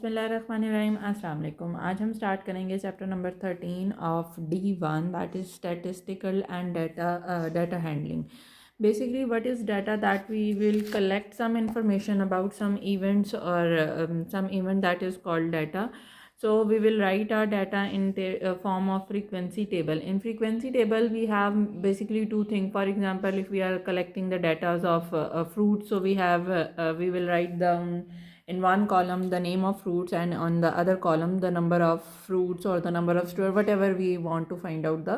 बिस्मिल्लाहिर्रहमानिर्रहीम अस्सलाम वालेकुम। आज हम स्टार्ट करेंगे chapter number 13 of D1, that is statistical and data handling. Basically, what is data? That we will collect some information about some events or some event that is called data. So we will write our data in the form of frequency table. In frequency table, we have basically two things. For example, if we are collecting the data of fruit, so we will write down in one column the name of fruits, and on the other column the number of fruits or the number of store, whatever we want to find out the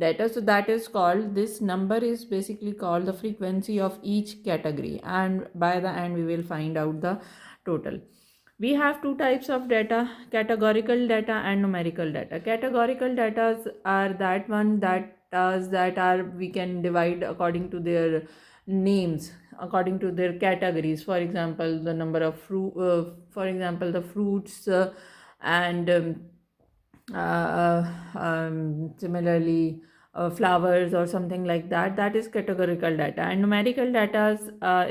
data. So that is called, this number is basically called the frequency of each category, and by the end we will find out the total. We have two types of data: categorical data and numerical data. Categorical data are that one that are we can divide according to their names, according to their categories. For example, the number of fruit, for example the fruits, and similarly flowers or something like that. That is categorical data. And numerical data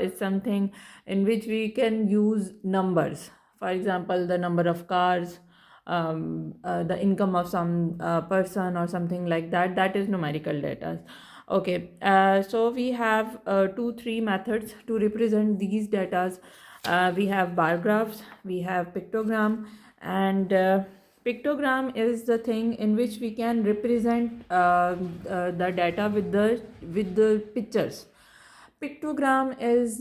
is something in which we can use numbers. For example, the number of cars, the income of some person or something like that. That is numerical data. Okay, so we have 2-3 methods to represent these data. We have bar graphs, we have pictogram, and pictogram is the thing in which we can represent the data with the pictures. Pictogram is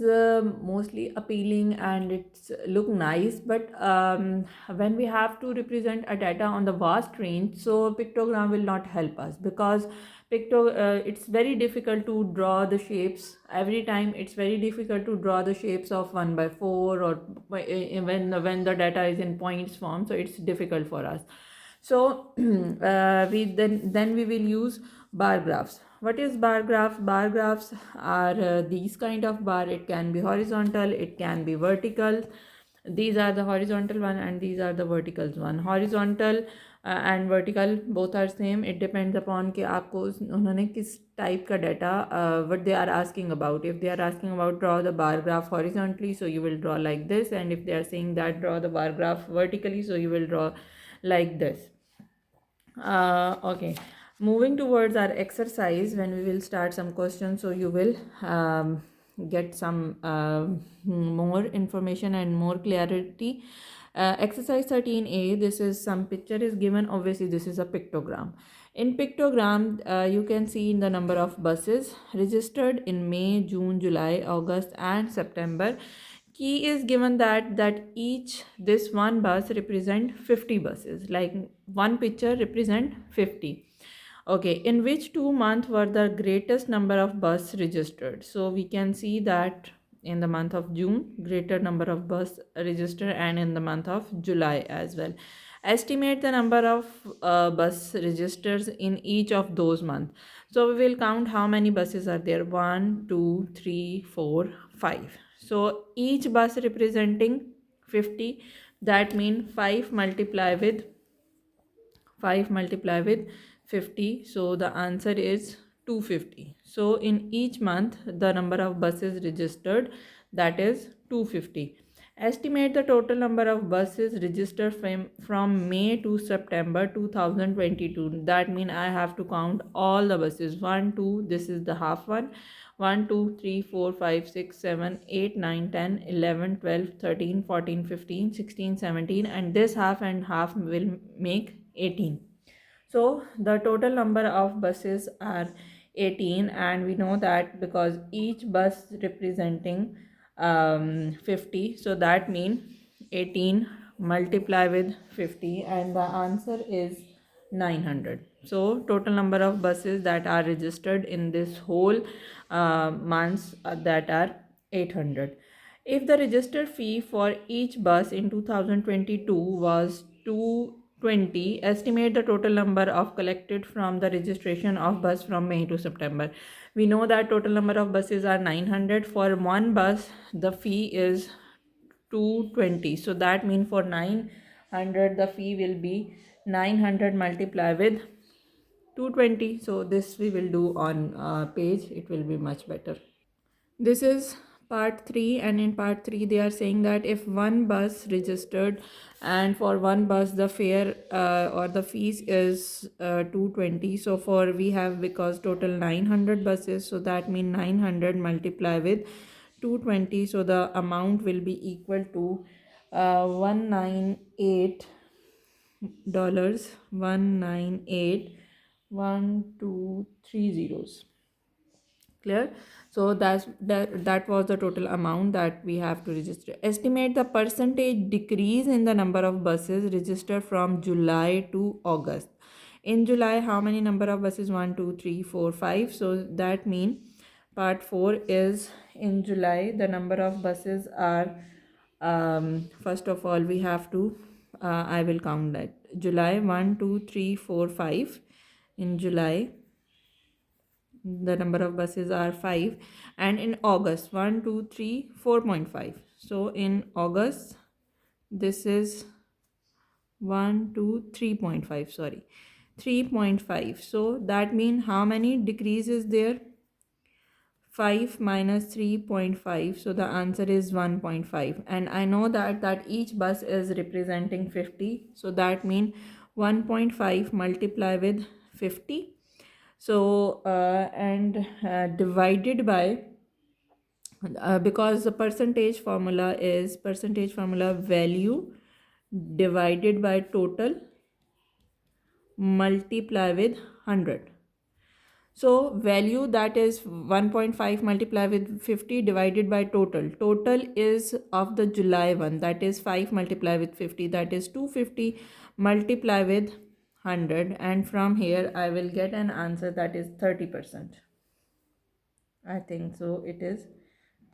mostly appealing and it's look nice, but when we have to represent a data on the vast range, so pictogram will not help us, because it's very difficult to draw the shapes every time. It's very difficult to draw the shapes of 1/4, or when the data is in points form, so it's difficult for us. So we then we will use bar graphs. What is bar graph? Bar graphs are these kind of bar. It can be horizontal, it can be vertical. These are the horizontal one and these are the vertical one. Horizontal and vertical both are same. It depends upon कि आपको उन्होंने किस type का data what they are asking about. If they are asking about draw the bar graph horizontally, so you will draw like this, and if they are saying that draw the bar graph vertically, so you will draw like this. Okay, moving towards our exercise, when we will start some questions, so you will get some more information and more clarity. Exercise 13a, this is some picture is given. Obviously this is a pictogram. In pictogram, you can see in the number of buses registered in May, June, July, August and September. Key is given that each this one bus represent 50 buses, like one picture represent 50. Okay, in which 2 months were the greatest number of bus registered? So we can see that in the month of June, greater number of bus registered, and in the month of July as well. Estimate the number of bus registers in each of those months. So we will count how many buses are there. 1, 2, 3, 4, 5. So each bus representing 50. That means 5 multiply with 50. So the answer is 250. So in each month the number of buses registered, that is 250. Estimate the total number of buses registered from May to September 2022. That means I have to count all the buses. 1, 2, this is the half one. 1, 2, 3, 4, 5, 6, 7, 8, 9, 10, 11, 12, 13, 14, 15, 16, 17, and this half and half will make 18. So the total number of buses are 18, and we know that because each bus representing 50, so that means 18 multiply with 50, and the answer is 900. So total number of buses that are registered in this whole months that are 800. If the register fee for each bus in 2022 was 220, estimate the total number of collected from the registration of bus from May to September. We know that total number of buses are 900. For one bus, the fee is 220. So that means for 900, the fee will be 900 multiply with 220. So this we will do on page. It will be much better. This is part 3, and in part 3 they are saying that if one bus registered, and for one bus the fare or the fees is 220. So for we have, because total 900 buses, so that means 900 multiply with 220, so the amount will be equal to 198 dollars, 198 1 2 3 zeros. Clear? So that was the total amount that we have to register. Estimate the percentage decrease in the number of buses registered from July to August. In July, how many number of buses? 1 2 3 4 5. So that means part 4 is in July. The number of buses are, first of all we have to, I will count that. July 1 2 3 4 5. In July the number of buses are 5, and in August 1 2 3 4.5. So in August this is 1 2 3.5, sorry, 3.5. So that means how many decrease is there? 5 minus 3.5, so the answer is 1.5. And I know that each bus is representing 50, so that means 1.5 multiply with 50. So and divided by, because the percentage formula is value divided by total multiply with 100. So value, that is 1.5 multiply with 50 divided by total. Total is of the July one, that is 5 multiply with 50, that is 250 multiply with 100, and from here I will get an answer that is 30%. I think so it is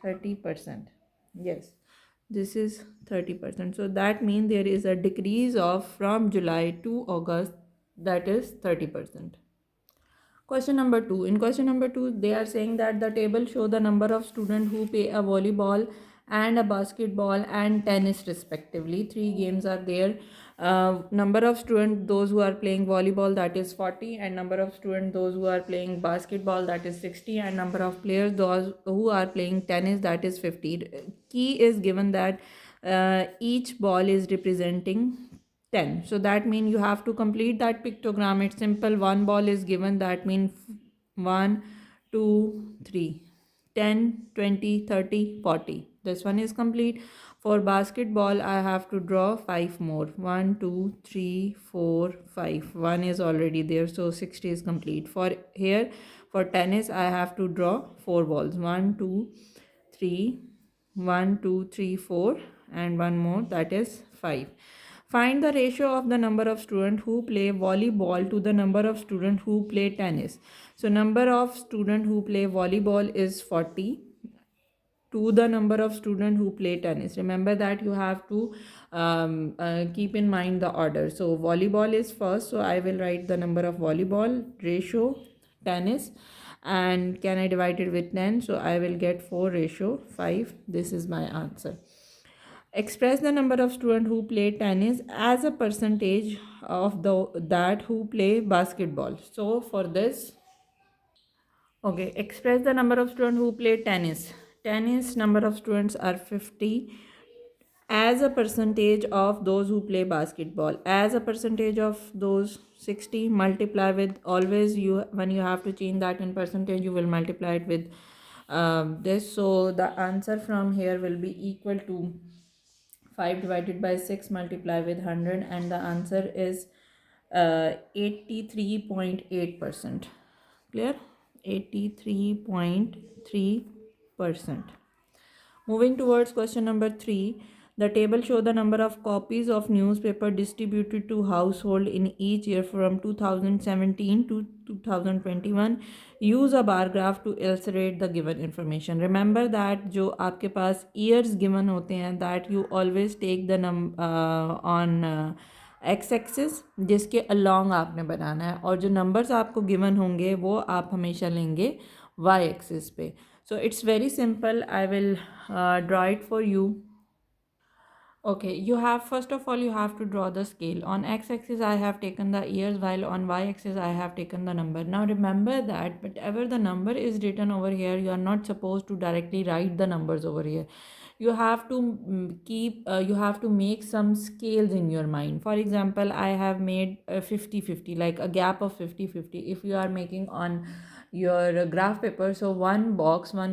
30%. Yes, this is 30%. So that means there is a decrease of from July to August, that is 30%. Question number 2. In question number 2, they are saying that the table show the number of students who play a volleyball and a basketball and tennis respectively. 3 games are there. Number of students those who are playing volleyball, that is 40, and number of students those who are playing basketball, that is 60, and number of players those who are playing tennis, that is 50. Key is given that each ball is representing 10. So that means you have to complete that pictogram. It's simple. One ball is given, that means 1 2 3 10 20 30 40. This one is complete. For basketball I have to draw 5 more. 1 2 3 4 5. One is already there, so 60 is complete. For here, for tennis I have to draw 4 balls. 1 2 3 1 2 3 4, and one more, that is 5. Find the ratio of the number of students who play volleyball to the number of students who play tennis. So number of students who play volleyball is 40 to the number of students who play tennis. Remember that you have to keep in mind the order. So volleyball is first, so I will write the number of volleyball ratio tennis, and can I divide it with 10? So I will get 4 ratio 5. This is my answer. Express the number of students who play tennis as a percentage of that who play basketball. So for this, okay, express the number of students who play tennis. Tennis number of students are 50 as a percentage of those who play basketball, as a percentage of those 60, multiply with, always you, when you have to change that in percentage, you will multiply it with this. So the answer from here will be equal to 5 divided by 6 multiply with 100, and the answer is 83.8%. Clear? 83.3%. Moving towards question number 3, the table show the number of copies of newspaper distributed to household in each year from 2017 to 2021. Use a bar graph to illustrate the given information. Remember that जो आपके पास years given होते हैं, that you always take the on x axis जिसके along आपने बनाना है, और जो numbers आपको गिवन होंगे वो आप हमेशा लेंगे वाई एक्सिस पे. So it's very simple. I will draw it for you. Okay, you have first of all you have to draw the scale. On x-axis I have taken the years, while on y-axis I have taken the number. Now remember that whatever the number is written over here, you are not supposed to directly write the numbers over here. You have to you have to make some scales in your mind. For example, I have made a 50-50, like a gap of 50-50. If you are making on your graph paper, so one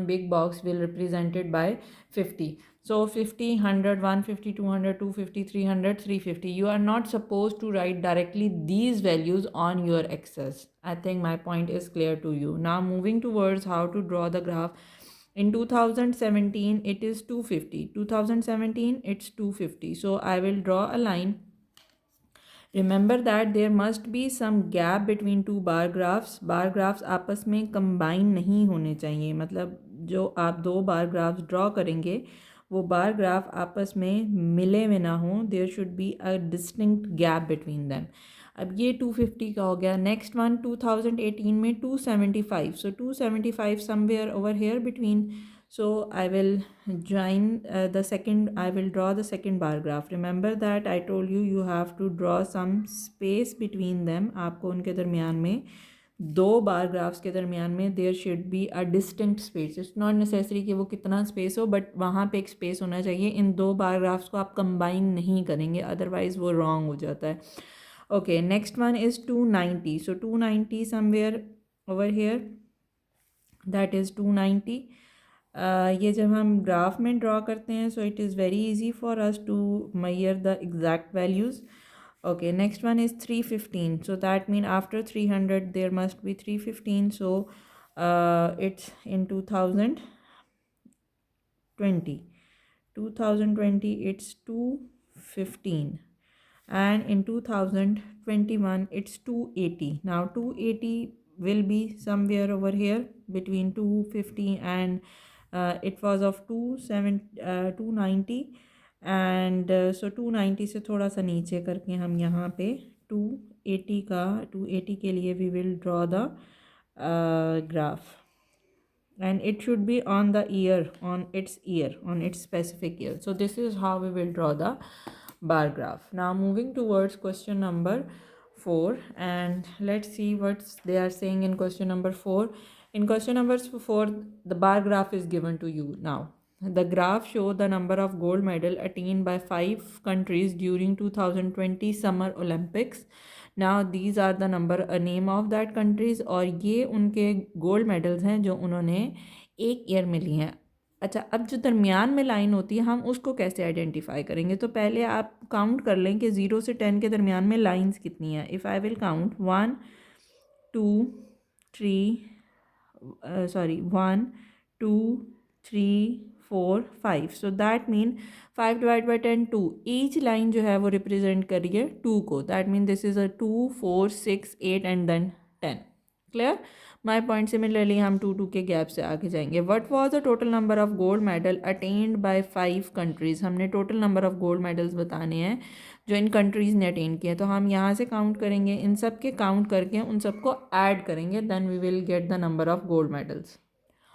big box will represented by 50. So 50, 100, 150, 200, 250, 300, 350. You are not supposed to write directly these values on your excess. I think my point is clear to you. Now moving towards how to draw the graph. In 2017 it is 250. 2017 it's 250. So I will draw a line. Remember that there must be some gap between two bar graphs. Bar graphs आपस में combine नहीं होने चाहिए, मतलब जो आप दो बार graphs draw करेंगे वो बार ग्राफ आपस में मिले में ना हो. There should be a distinct gap between them. अब ये 250 का हो गया. नेक्स्ट वन 2018 में 275. सो 275 somewhere over hair between. So I will join I will draw the second bar graph. Remember that I told you you have to draw some space between them. आपको उनके दरमियान में दो बार ग्राफ्स के दरमियान में there should be a distinct space. It's not necessary कि वो कितना स्पेस हो, बट वहाँ पे एक स्पेस होना चाहिए. इन दो बार ग्राफ्स को आप कंबाइन नहीं करेंगे, अदरवाइज वो रॉन्ग हो जाता है. Okay, next one is 290. So 290 somewhere over here, that is 290. ये जब हम ग्राफ में ड्रॉ करते हैं, so it is very easy for us to measure the exact values. Okay, next one is 315. So that means after 300 there must be 315. So it's in 2020. 2020 it's 215, and in 2021 it's 280. Now 280 will be somewhere over here between 250 and it was of 290. And so 290 से थोड़ा सा नीचे करके हम यहाँ पे 280 के लिए we will draw the graph, and it should be on the ear, on its specific ear. So this is how we will draw the bar graph. Now moving towards question number 4, and let's see what they are saying in question number 4. In question number 4 the bar graph is given to you. Now the graph show the number of gold medal attained by 5 countries during 2020 Summer Olympics. Now these are the number name of that countries, और ये उनके gold medals हैं जो उन्होंने एक year में लिए हैं. अच्छा, अब जो दरमियान में लाइन होती है हम उसको कैसे आइडेंटिफाई करेंगे? तो पहले आप काउंट कर लें कि 0 से 10 के दरमियान में लाइंस कितनी है. If I will count 1 2 3 1 2 3 4 5. So that mean 5 divide by 10 2. Each line जो है वो रिप्रेजेंट करिए 2 को. That mean this is a 2 4 6 8 and then 10. Clear my point? Similarly हम 2 के गैप से आगे जाएंगे. What was the total number of gold medal attend by 5 countries. हमने total number of gold medals बताने हैं जो इन कंट्रीज़ ने अटेन किए. तो हम यहाँ से काउंट करेंगे, इन सब के काउंट करके उन सबको ऐड करेंगे, then we will get the number of gold medals.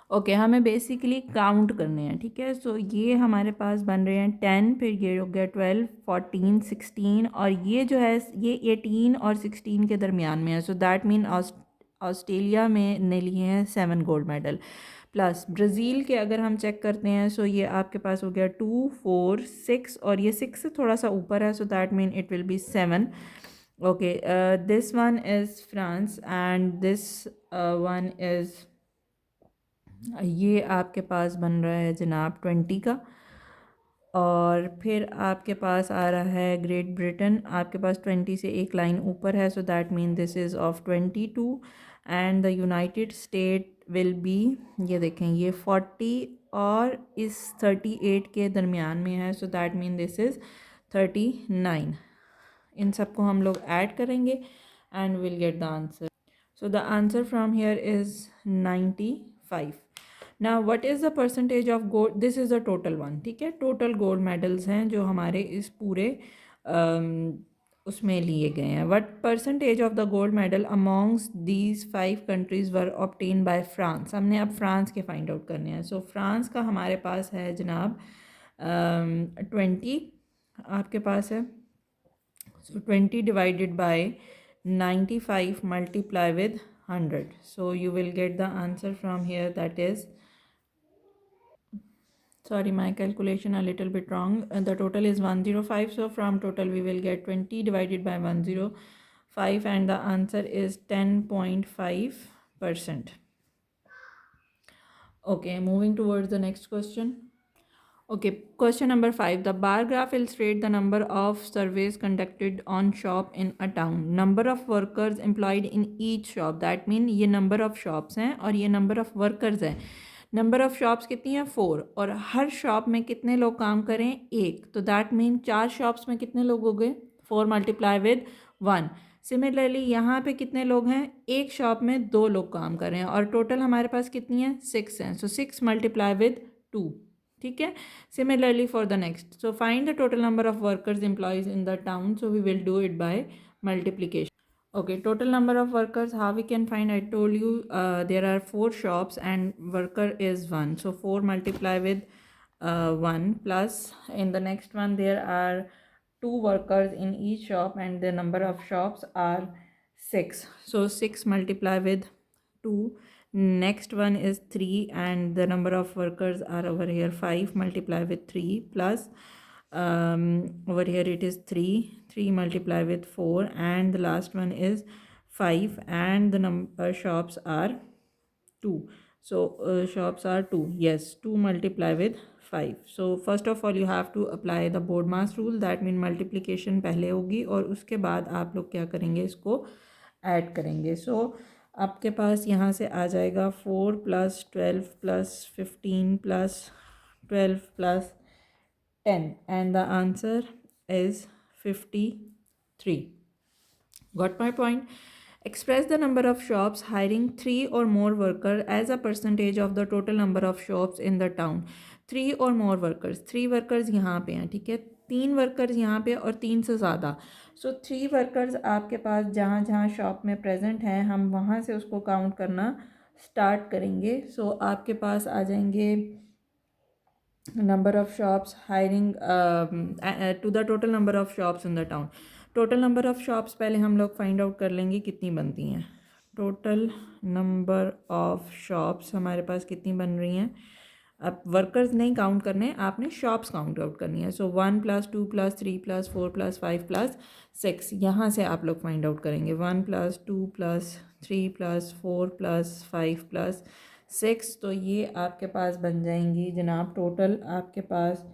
Okay, हमें बेसिकली काउंट करने हैं. ठीक है, सो ये हमारे पास बन रहे हैं 10, फिर ये हो गया 12 14 16, और ये जो है ये 18 और 16 के दरमियान में है. सो दैट मीन ऑस्ट्रेलिया में ने लिए हैं 7 गोल्ड मेडल. प्लस ब्राज़ील के अगर हम चेक करते हैं, सो ये आपके पास हो गया 2 4 6, और ये 6 से थोड़ा सा ऊपर है. सो that mean it will be 7. Okay, this one is France and this one is, ये आपके पास बन रहा है जनाब 20 का. और फिर आपके पास आ रहा है ग्रेट ब्रिटेन, आपके पास 20 से एक लाइन ऊपर है. सो that mean this is of 22. And the United state will be, ये देखें ये 40 और इस 38 के दरमियान में है. सो दैट मीन दिस इज़ 39. इन सबको हम लोग ऐड करेंगे and will get the answer. So the answer from here is 95. ना what is the percentage of gold, this is the total one. ठीक है, टोटल गोल्ड मेडल्स हैं जो हमारे इस पूरे उसमें लिए गए हैं. What percentage of the gold medal amongst these 5 countries were obtain bye France. हमने अब फ्रांस के फाइंड आउट करने हैं. सो फ्रांस का हमारे पास है जनाब 20. आपके पास है, so 20 divided by 95 multiply with 100. So you will get the answer from here, that is, sorry, my calculation a little bit wrong. The total is 105. So from total we will get 20 divided by 105, and the answer is 10.5%. Okay, moving towards the next question. Okay, question number 5. The bar graph illustrates the number of surveys conducted on shop in a town. Number of workers employed in each shop. That means ये number of shops हैं और ये number of workers हैं. Number of shops कितनी है 4, और हर shop में कितने लोग काम करें 1, तो दैट मीन 4 शॉप्स में कितने लोग हो गए 4 मल्टीप्लाई विद 1. सिमिलरली यहाँ पे कितने लोग हैं, एक शॉप में 2 लोग काम कर रहे हैं और टोटल हमारे पास कितनी है 6 हैं. So 6 multiply with 2. ठीक है. Similarly for the next, so find the total number of workers employees in the town. So we will do it by multiplication. Okay, total number of workers, how we can find? I told you there are 4 shops and worker is 1. So 4 multiply with 1, plus in the next one there are 2 workers in each shop and the number of shops are 6. So 6 multiply with 2. Next one is 3 and the number of workers are over here 5 multiply with 3, plus over here it is 3 multiply with 4, and the last one is 5 and the number shops are 2. So shops are 2. Yes, 2 multiply with 5. So first of all you have to apply the BODMAS rule. that mean multiplication पहले होगी और उसके बाद आप लोग क्या करेंगे, इसको ऐड करेंगे. So आपके पास यहाँ से आ जाएगा 4 + 12 + 15 + 12 + 10, and the answer is 53. Got my point? Express the number of shops hiring 3 or more workers as a percentage of the total number of shops in the town. 3 or more workers, 3 workers यहाँ पे हैं, ठीक है, 3 workers यहाँ पे और 3 से ज़्यादा. सो 3 वर्कर्स आपके पास जहाँ जहाँ शॉप में प्रेजेंट हैं, हम वहाँ से उसको काउंट करना स्टार्ट करेंगे. सो आपके पास आ जाएंगे number of shops hiring to the total number of shops in the town. Total number of shops पहले हम लोग फाइंड आउट कर लेंगे कितनी बनती हैं. टोटल नंबर ऑफ़ शॉप्स हमारे पास कितनी बन रही हैं. अब वर्कर्स नहीं काउंट करने, आपने शॉप्स काउंट आउट करनी है. सो 1 + 2 + 3 + 4 + 5 + 6, यहाँ से आप लोग फाइंड आउट करेंगे. 1 + 2 + 3 + 4 + 5 + 6. तो ये आपके पास बन जाएंगी जनाब, टोटल आपके पास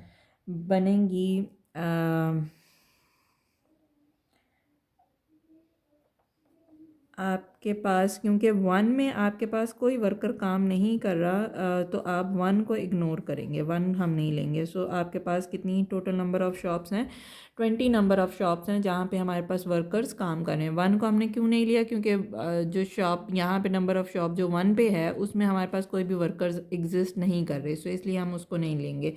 बनेंगी आपके पास, क्योंकि 1 में आपके पास कोई वर्कर काम नहीं कर रहा, तो आप 1 को इग्नोर करेंगे, 1 हम नहीं लेंगे. सो आपके पास कितनी टोटल नंबर ऑफ़ शॉप्स हैं, 20 नंबर ऑफ़ शॉप्स हैं जहाँ पे हमारे पास वर्कर्स काम कर रहे हैं. 1 को हमने क्यों नहीं लिया, क्योंकि जो शॉप यहाँ पे नंबर ऑफ़ शॉप जो 1 पे है उसमें हमारे पास कोई भी वर्कर्स एग्जिस्ट नहीं कर रहे. सो इसलिए हम उसको नहीं लेंगे.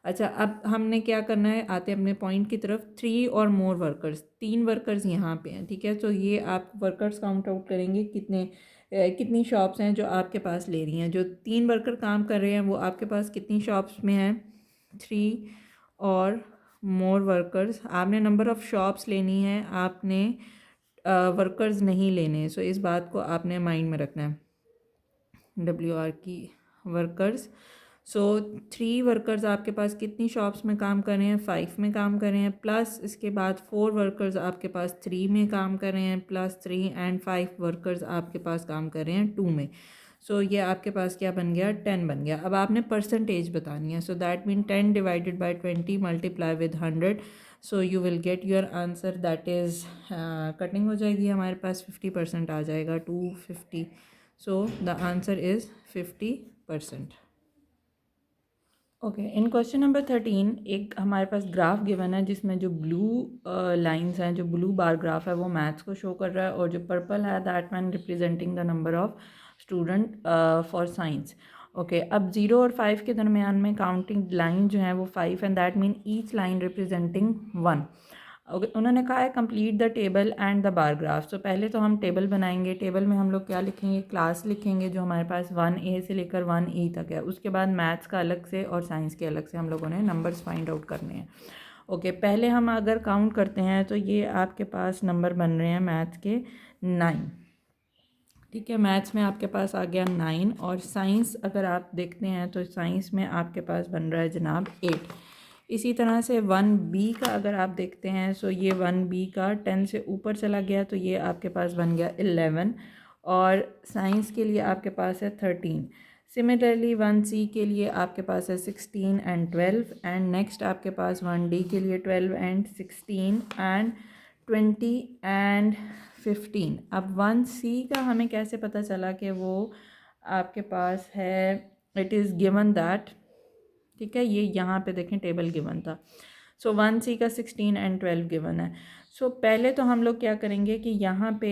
अच्छा, अब हमने क्या करना है, आते अपने पॉइंट की तरफ. 3 और मोर वर्कर्स, 3 वर्कर्स यहाँ पे हैं, ठीक है. तो ये आप वर्कर्स काउंट आउट करेंगे कितनी शॉप्स हैं जो आपके पास ले रही हैं. जो 3 वर्कर काम कर रहे हैं वो आपके पास कितनी शॉप्स में हैं, 3 और मोर वर्कर्स. आपने नंबर ऑफ़ शॉप्स लेनी है, आपने वर्कर्स नहीं लेने. सो इस बात को आपने माइंड में रखना है. WR की वर्कर्स. सो 3 वर्कर्स आपके पास कितनी शॉप्स में काम कर रहे हैं, 5 में काम कर रहे हैं, प्लस इसके बाद 4 वर्कर्स आपके पास 3 में काम कर रहे हैं, प्लस 3 एंड 5 वर्कर्स आपके पास काम कर रहे हैं 2 में. सो ये आपके पास क्या बन गया, 10 बन गया. अब आपने परसेंटेज बतानी है. सो that mean 10 divided by 20 multiply with 100. So you will get your answer, that is cutting हो जाएगी, हमारे पास 50% आ जाएगा, 250. So the answer is 50%. Okay, in question number 13 एक हमारे पास ग्राफ गिवन है जिसमें जो ब्लू लाइंस हैं, जो ब्लू बार ग्राफ है वो मैथ्स को शो कर रहा है, और जो पर्पल है that man representing the number of student for science. Okay, अब 0 और 5 के दरमियान में काउंटिंग लाइन जो है वो 5 and that mean each line representing 1. Okay, उन्होंने कहा है complete the table and the bar graph. तो पहले तो हम टेबल बनाएंगे. टेबल में हम लोग क्या लिखेंगे, क्लास लिखेंगे जो हमारे पास 1A से लेकर 1E तक है. उसके बाद मैथ्स का अलग से और साइंस के अलग से हम लोगों ने नंबर्स फाइंड आउट करने हैं. ओके, पहले हम अगर काउंट करते हैं तो ये आपके पास नंबर बन रहे हैं मैथ्स के 9। ठीक है, मैथ्स में आपके पास आ गया 9, और साइंस अगर आप देखते हैं तो साइंस में आपके पास बन रहा है जनाब 8। इसी तरह से 1B का अगर आप देखते हैं तो ये 1B का 10 से ऊपर चला गया तो ये आपके पास बन गया 11, और साइंस के लिए आपके पास है 13। सिमिलरली 1C के लिए आपके पास है 16 एंड 12, एंड नेक्स्ट आपके पास 1D के लिए 12 एंड 16 एंड 20 एंड 15। अब 1C का हमें कैसे पता चला कि वो आपके पास है, इट इज़ गिवन दैट, ठीक है, ये यहाँ पे देखें टेबल गिवन था। सो 1C का 16 एंड 12 गिवन है। सो पहले तो हम लोग क्या करेंगे कि यहाँ पे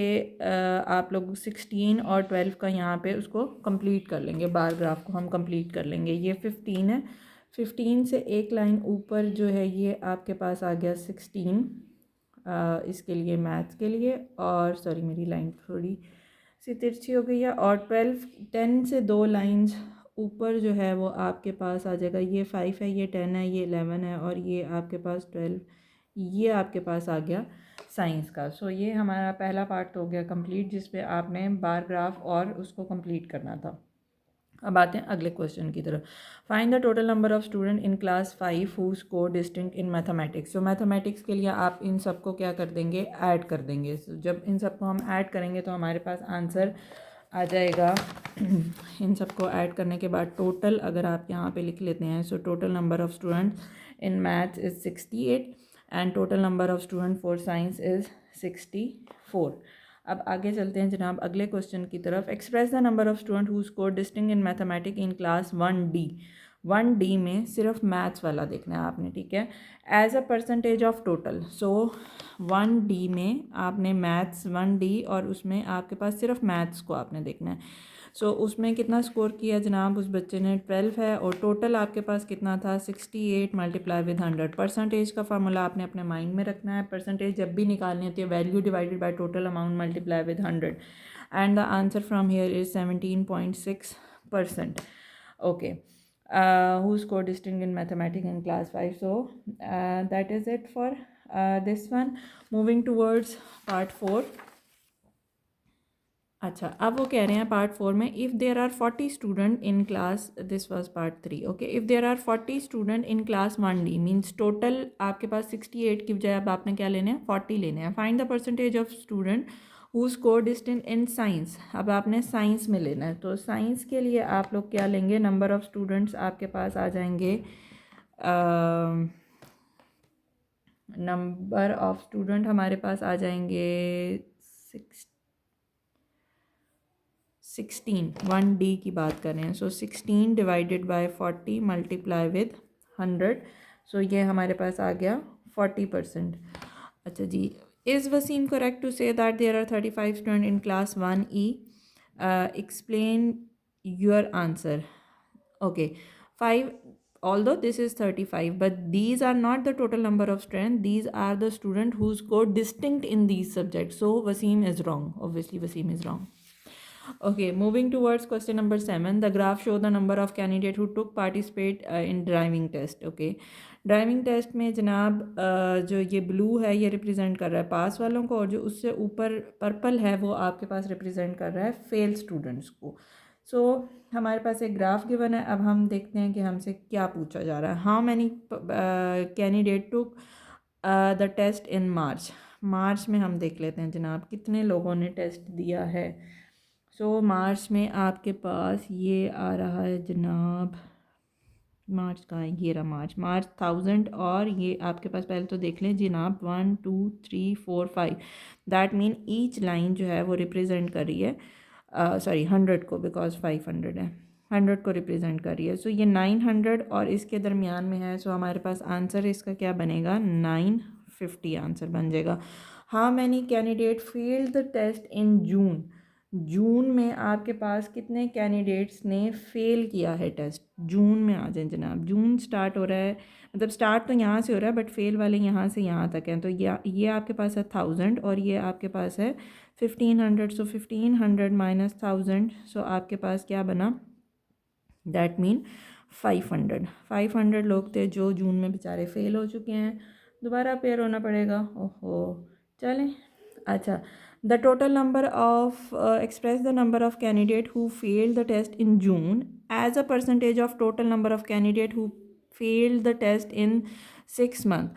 आप लोग 16 और 12 का यहाँ पे उसको कंप्लीट कर लेंगे, बार ग्राफ को हम कंप्लीट कर लेंगे। ये 15 है, 15 से एक लाइन ऊपर जो है ये आपके पास आ गया 16, इसके लिए मैथ्स के लिए, और सॉरी मेरी लाइन थोड़ी सी तिरछी हो गई है, और 10 से 2 लाइंस ऊपर जो है वो आपके पास आ जाएगा, ये 5 है, ये 10 है, ये 11 है, और ये आपके पास 12, ये आपके पास आ गया साइंस का। सो ये हमारा पहला पार्ट तो हो गया कंप्लीट, जिसपे आपने बार ग्राफ और उसको कंप्लीट करना था। अब आते हैं अगले क्वेश्चन की तरफ। Find the total number of student in class 5 who score distinct in mathematics. तो मैथमेटिक्स के लिए आप इन सबको क्या कर देंगे, ऐड कर देंगे। जब इन सबको हम ऐड करेंगे तो हमारे पास आंसर आ जाएगा। इन सबको ऐड करने के बाद टोटल अगर आप यहाँ पे लिख लेते हैं, so total number of student in maths is 68 and total number of student for science is 64। अब आगे चलते हैं जनाब अगले क्वेश्चन की तरफ। Express the number of student who score distinct in mathematics in class 1D। 1D में सिर्फ मैथ्स वाला देखना है आपने, ठीक है, as a percentage of total. So 1D में आपने मैथ्स 1D और उसमें आपके पास सिर्फ मैथ्स को आपने देखना है। सो उसमें कितना स्कोर किया जनाब, उस बच्चे ने 12 है, और टोटल आपके पास कितना था 68 मल्टीप्लाई विद 100। परसेंटेज का फार्मूला आपने अपने माइंड में रखना है। परसेंटेज जब भी निकालनी होती है, value divided by total amount multiply with 100, and the answer from here is 17.6%। Okay, who scored distinct in mathematics in class 5. So that is it for this one. Moving towards part 4. अच्छा, अब वो कह रहे हैं part 4 में, if there are 40 student in class, this was part 3, okay, if there are 40 student in class 1D means total आपके पास 68 की बजाय अब आपने क्या लेने हैं, 40 लेने हैं। Find the percentage of student who score distinct in science. अब आपने साइंस में लेना है, तो साइंस के लिए आप लोग क्या लेंगे, नंबर ऑफ स्टूडेंट्स आपके पास आ जाएंगे, नंबर ऑफ स्टूडेंट हमारे पास आ जाएंगे 16, 1D की बात कर रहे हैं। So 16 divided by 40 multiply with 100, so ये हमारे पास आ गया 40%। अच्छा जी, is Waseem correct to say that there are 35 student in class 1E? Explain your answer. Okay, 5, although this is 35, but these are not the total number of students. These are the student who scored distinct in these subjects. So Wasim is wrong. Obviously Wasim is wrong. Okay, moving towards question number 7. The graph show the number of candidate who took participate in driving test. Okay, driving test में जनाब जो ये blue है ये represent कर रहा है पास वालों को, और जो उससे ऊपर पर्पल है वो आपके पास रिप्रेजेंट कर रहा है फेल स्टूडेंट्स को। सो हमारे पास एक ग्राफ गिवन है। अब हम देखते हैं कि हमसे क्या पूछा जा रहा है। How many candidate took the test in March. March में हम देख लेते हैं जनाब कितने लोगों ने टेस्ट दिया है। सो मार्च में आपके पास ये आ रहा है जनाब, मार्च का है, ये रहा मार्च 1000, और ये आपके पास पहले तो देख लें जनाब 1 2 3 4 5, दैट मीन ईच लाइन जो है वो रिप्रेजेंट कर रही है, सॉरी 100 को, बिकॉज 500 है, 100 को रिप्रेजेंट कर रही है। सो ये 900 और इसके दरमियान में है। सो हमारे पास आंसर इसका क्या बनेगा, 950 आंसर बन जाएगा। How many candidate failed the test in June. June में आपके पास कितने कैंडिडेट्स ने फ़ेल किया है टेस्ट, जून में आ जाए जनाब। जून स्टार्ट हो रहा है, मतलब स्टार्ट तो यहाँ से हो रहा है बट फेल वाले यहाँ से यहाँ तक हैं। तो ये आपके पास है 1000 और ये आपके पास है 1500। सो 1500 माइनस 1000, सो आपके पास क्या बना, दैट मीन 500 लोग थे जो जून में बेचारे फ़ेल हो चुके हैं। दोबारा पेयर होना पड़ेगा। ओहो, चलें। अच्छा, the total number of express the number of candidate who failed the test in June as a percentage of total number of candidate who failed the test in 6 month.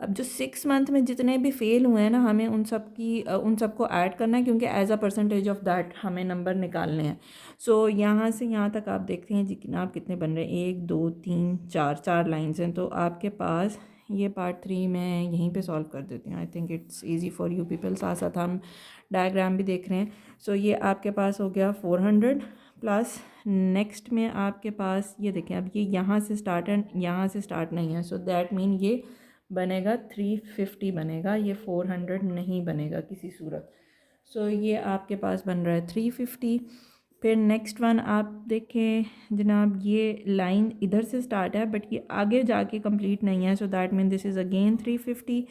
अब जो 6 मंथ में जितने भी फेल हुए हैं ना, हमें उन सबको ऐड करना है, क्योंकि as a percentage of that हमें नंबर निकालने हैं। सो यहाँ से यहाँ तक आप देखते हैं जितना आप कितने बन रहे हैं, 1 2 3 4 लाइन्स हैं। तो आपके पास ये पार्ट 3 मैं यहीं पे सॉल्व कर देती हूँ। I think it's easy for you people. साथ साथ हम डायग्राम भी देख रहे हैं। सो ये आपके पास हो गया 400 प्लस नेक्स्ट में आपके पास ये देखें, अब ये यहाँ से स्टार्ट है, यहाँ से स्टार्ट नहीं है। सो दैट मीन ये बनेगा 350 बनेगा, ये 400 नहीं बनेगा किसी सूरत। सो ये आपके पास बन रहा है 350। फिर नेक्स्ट वन आप देखें जनाब, ये लाइन इधर से स्टार्ट है बट ये आगे जाके कंप्लीट नहीं है। सो that mean this is again 350।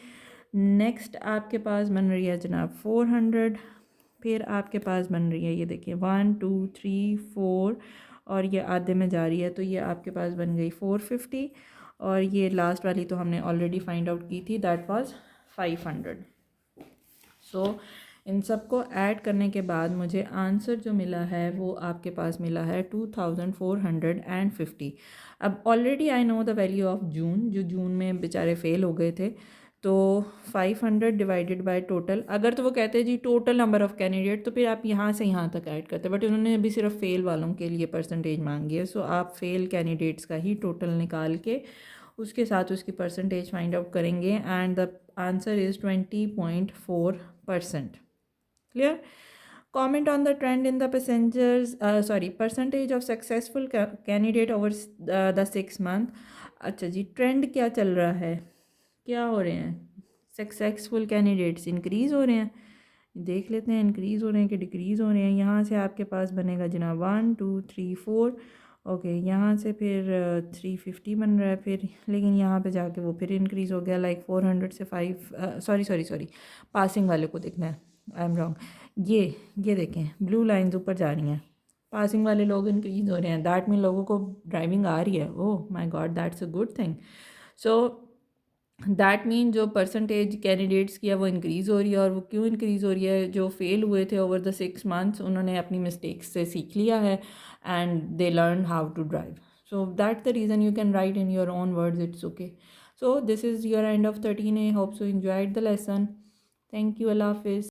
Next आपके पास बन रही है जनाब 400। फिर आपके पास बन रही है, ये देखिए 1 2 3 4 और ये आधे में जा रही है, तो ये आपके पास बन गई 450। और ये लास्ट वाली तो हमने ऑलरेडी फाइंड आउट की थी, दैट वाज 500। सो इन सबको ऐड करने के बाद मुझे आंसर जो मिला है वो आपके पास मिला है 2450। अब already I know the value of June, जो जून में बेचारे फेल हो गए थे। तो 500 डिवाइडेड बाय टोटल, अगर तो वो कहते हैं जी टोटल नंबर ऑफ कैंडिडेट, तो फिर आप यहाँ से यहाँ तक ऐड करते, बट उन्होंने अभी सिर्फ फेल वालों के लिए परसेंटेज मांगी है। सो आप फेल कैंडिडेट्स का ही टोटल निकाल के उसके साथ उसकी परसेंटेज फाइंड आउट करेंगे and the answer is 20.4%। Clear? Comment on the trend in the percentage of successful candidate over the 6 month। अच्छा जी, ट्रेंड क्या चल रहा है, क्या हो रहे हैं? सक्सेसफुल कैंडिडेट्स इंक्रीज़ हो रहे हैं। देख लेते हैं इंक्रीज़ हो रहे हैं कि डिक्रीज़ हो रहे हैं। यहाँ से आपके पास बनेगा जनाब 1 2 3 4। ओके, यहाँ से फिर 350 बन रहा है फिर, लेकिन यहाँ पे जाके वो फिर इंक्रीज़ हो गया, लाइक 400 से 5। सॉरी पासिंग वाले को देखना है, आई एम रॉन्ग। ये देखें ब्लू लाइंस ऊपर जा रही हैं, पासिंग वाले लोग इंक्रीज़ हो रहे हैं। दैट मीन लोगों को ड्राइविंग आ रही है। Oh my God, that's a good thing. So that mean जो परसेंटेज कैंडिडेट्स की है वो इंक्रीज़ हो रही है। और वो क्यों इंक्रीज़ हो रही है? जो फेल हुए थे ओवर द 6 मंथ्स, उन्होंने अपनी मिस्टेक्स से सीख लिया है and they learn how to drive. So that's the reason you can write in your own words, it's okay. So this is your end of 13A। Hope so enjoyed the lesson। Thank you, अल्लाह हाफिज़।